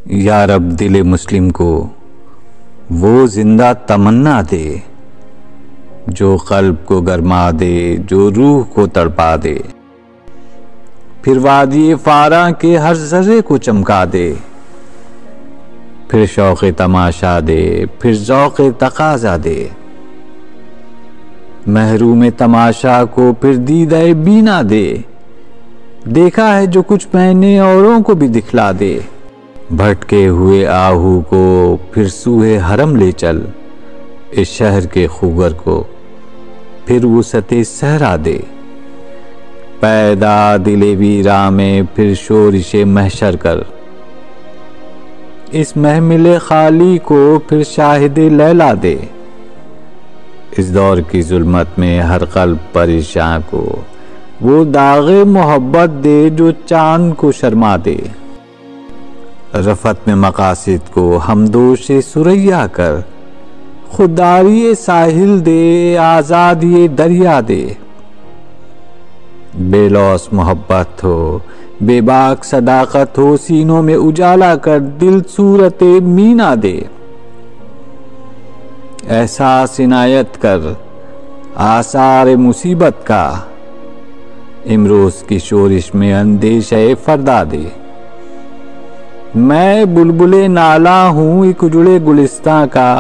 या रब दिल मुस्लिम को वो जिंदा तमन्ना दे, जो कल्ब को गरमा दे, जो रूह को तड़पा दे, फिर वादी फारा के हर जर्रे को चमका दे, फिर शौक़ तमाशा दे, फिर ज़ौक़ तकाज़ा दे, महरूम तमाशा को फिर दीदाए बीना दे, देखा है जो कुछ मैंने औरों को भी दिखला दे, भटके हुए आहू को फिर सूहे हरम ले चल, इस शहर के खूगर को फिर वुसअते सहरा दे, पैदा दिले वीरा में फिर शोरिशे महशर कर, इस महमिले खाली को फिर शाहिदे लैला दे, इस दौर की जुल्मत में हर कल्ब परेशान को वो दागे मोहब्बत दे, जो चांद को शर्मा दे, रफत में मकासिद को हमदोशे सुरैया कर, खुदारी साहिल दे, आज़ादी दरिया दे, बेलौस मोहब्बत हो, बेबाक सदाकत हो, सीनों में उजाला कर दिल सूरते मीना दे, एहसास इनायत कर आसार मुसीबत का, इमरोज की शोरिश में अंदेशे फरदा दे, मैं बुलबुले नाला हूँ एक उजड़े गुलिस्तां का,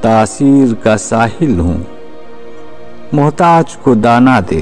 तासीर का साहिल हूँ मोहताज को दाना दे।